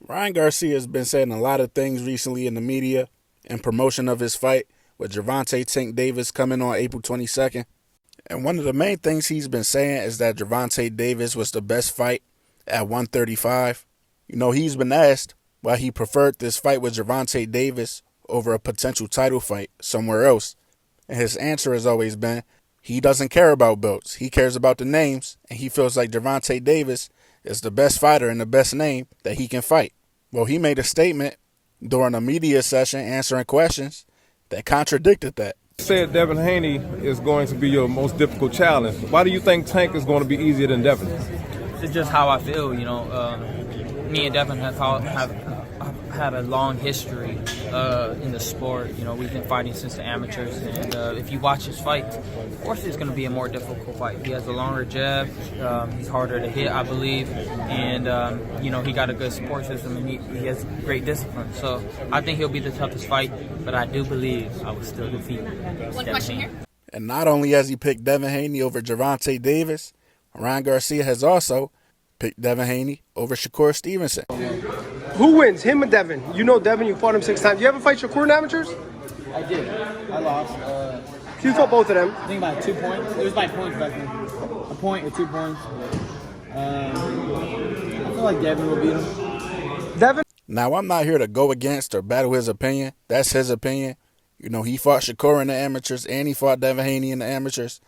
Ryan Garcia has been saying a lot of things recently in the media in promotion of his fight with Gervonta Tank Davis coming on April 22nd. And one of the main things he's been saying is that Gervonta Davis was the best fight at 135. You know, he's been asked why he preferred this fight with Gervonta Davis over a potential title fight somewhere else. And his answer has always been he doesn't care about belts. He cares about the names, and he feels like Gervonta Davis is the best fighter and the best name that he can fight. Well, he made a statement during a media session answering questions that contradicted that. You said Devin Haney is going to be your most difficult challenge. Why do you think Tank is going to be easier than Devin? It's just how I feel, me and Devin have had a long history in the sport. You know, we've been fighting since the amateurs, and if you watch his fight, of course it's going to be a more difficult fight. He has a longer jab, he's harder to hit, I believe, and he got a good support system, and he has great discipline. So I think he'll be the toughest fight, but I do believe I will still defeat him. One question here. And not only has he picked Devin Haney over Gervonta Davis, Ryan Garcia has also picked Devin Haney over Shakur Stevenson. Who wins, him or Devin? You know Devin, you fought him 6 times. You ever fight Shakur in amateurs? I did. I lost. You fought both of them. I think about 2 points. It was by points back then. A point or 2 points. I feel like Devin will beat him. Devin? Now, I'm not here to go against or battle his opinion. That's his opinion. You know, he fought Shakur in the amateurs and he fought Devin Haney in the amateurs.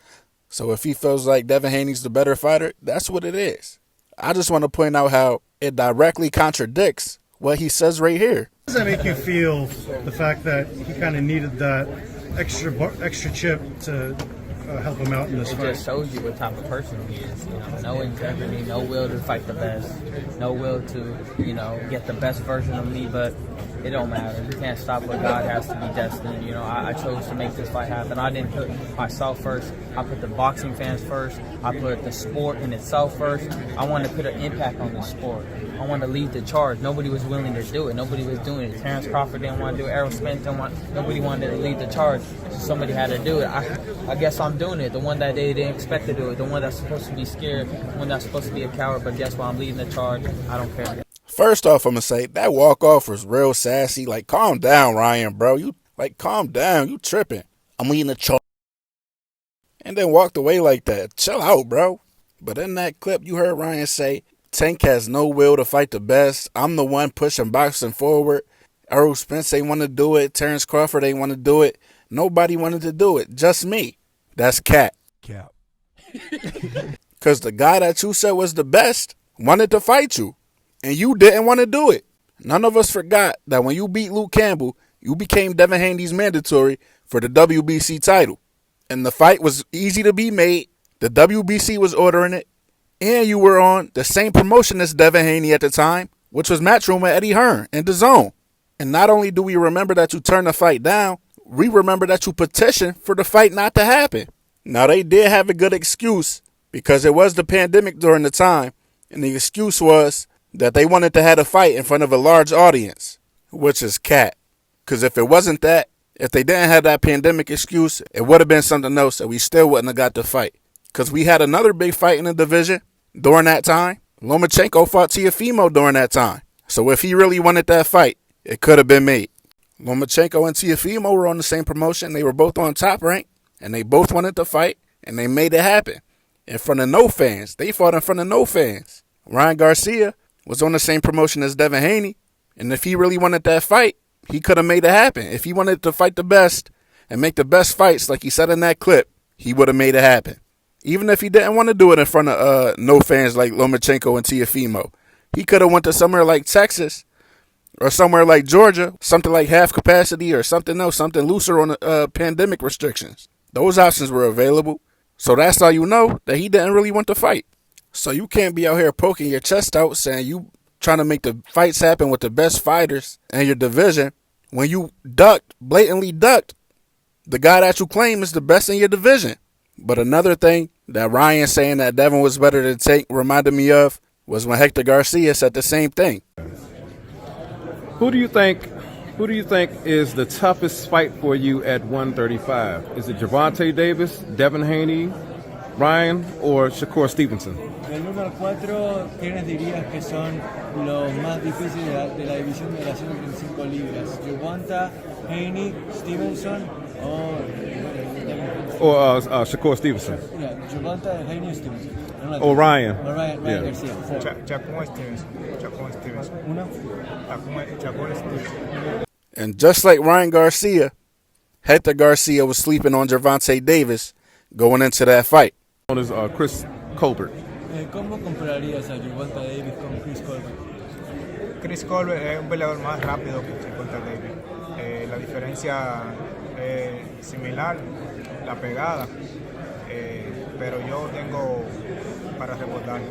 So if he feels like Devin Haney's the better fighter, that's what it is. I just want to point out how it directly contradicts what he says right here. How does that make you feel, the fact that he kind of needed that extra chip to help him out in this fight? It just shows you what type of person he is. No integrity, no will to fight the best, no will to, get the best version of me, but it don't matter. You can't stop what God has to be destined. I chose to make this fight happen. I didn't put myself first. I put the boxing fans first. I put the sport in itself first. I wanted to put an impact on the sport. I wanted to lead the charge. Nobody was willing to do it. Nobody was doing it. Terrence Crawford didn't want to do it. Errol Spence didn't want. Nobody wanted to lead the charge. So somebody had to do it. I guess I'm doing it. The one that they didn't expect to do it. The one that's supposed to be scared. The one that's supposed to be a coward. But guess what? I'm leading the charge. I don't care. First off, I'm going to say that walk-off was real sassy. Like, calm down, Ryan, bro. Calm down. You tripping. I'm leading the charge. And then walked away like that. Chill out, bro. But in that clip, you heard Ryan say, Tank has no will to fight the best. I'm the one pushing boxing forward. Errol Spence ain't want to do it. Terrence Crawford ain't want to do it. Nobody wanted to do it. Just me. That's cap. Cap. Because the guy that you said was the best wanted to fight you. And you didn't want to do it. None of us forgot that when you beat Luke Campbell, you became Devin Haney's mandatory for the WBC title. And the fight was easy to be made. The WBC was ordering it. And you were on the same promotion as Devin Haney at the time, which was Matchroom with Eddie Hearn in the Zone. And not only do we remember that you turned the fight down, we remember that you petitioned for the fight not to happen. Now, they did have a good excuse because it was the pandemic during the time. And the excuse was that they wanted to have a fight in front of a large audience, which is cat. Because if it wasn't that, if they didn't have that pandemic excuse, it would have been something else and we still wouldn't have got the fight. Because we had another big fight in the division during that time. Lomachenko fought Teofimo during that time. So if he really wanted that fight, it could have been made. Lomachenko and Teofimo were on the same promotion. They were both on Top Rank, and they both wanted to fight, and they made it happen. In front of no fans. They fought in front of no fans. Ryan Garcia was on the same promotion as Devin Haney, and if he really wanted that fight, he could have made it happen. If he wanted to fight the best and make the best fights, like he said in that clip, he would have made it happen. Even if he didn't want to do it in front of no fans like Lomachenko and Teofimo, he could have went to somewhere like Texas or somewhere like Georgia, something like half capacity or something else, something looser on the pandemic restrictions. Those options were available, so that's how you know that he didn't really want to fight. So you can't be out here poking your chest out saying you trying to make the fights happen with the best fighters in your division when you blatantly ducked the guy that you claim is the best in your division. But another thing that Ryan saying that Devin was better than Tank reminded me of was when Hector Garcia said the same thing. Who do you think is the toughest fight for you at 135? Is it Gervonta Davis, Devin Haney, Ryan or Shakur Stevenson? Del 1 al 4, ¿quiénes dirías que son los más difíciles de la división de las 135 libras? ¿Gervonta, Haney, Stevenson o Devin? Or Shakur Stevenson? Yeah, Gervonta, Haney, Stevenson. Or Ryan? Or Ryan Yeah. Garcia. 4. Shakur Stevenson. Shakur Stevenson. Uno. Shakur Stevenson. And just like Ryan Garcia, Hector Garcia was sleeping on Gervonta Davis going into that fight. On is Chris Colbert. ¿Cómo compararías a Gervonta Davis con Chris Colbert? Chris Colbert es un peleador más rápido que Gervonta Davis. La diferencia es similar, la pegada, pero yo tengo para reportar.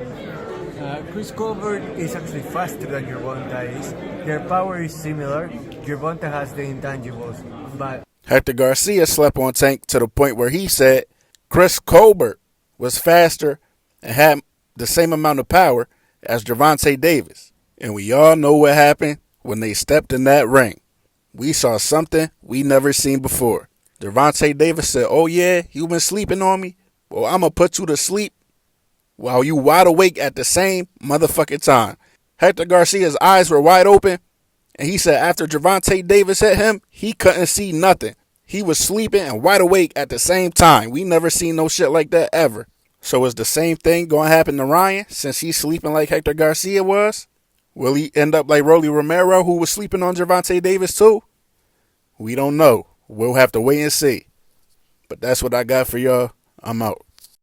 Chris Colbert is actually faster than Gervonta is. Their power is similar. Gervonta has the intangibles, but Hector Garcia slept on Tank to the point where he said Chris Colbert was faster and had the same amount of power as Gervonta Davis. And we all know what happened when they stepped in that ring. We saw something we never seen before. Gervonta Davis said, "Oh yeah, you been sleeping on me? Well, I'm going to put you to sleep while you wide awake at the same motherfucking time." Hector Garcia's eyes were wide open, and he said after Gervonta Davis hit him, he couldn't see nothing. He was sleeping and wide awake at the same time. We never seen no shit like that ever. So is the same thing going to happen to Ryan since he's sleeping like Hector Garcia was? Will he end up like Rolly Romero, who was sleeping on Gervonta Davis too? We don't know. We'll have to wait and see. But that's what I got for y'all. I'm out.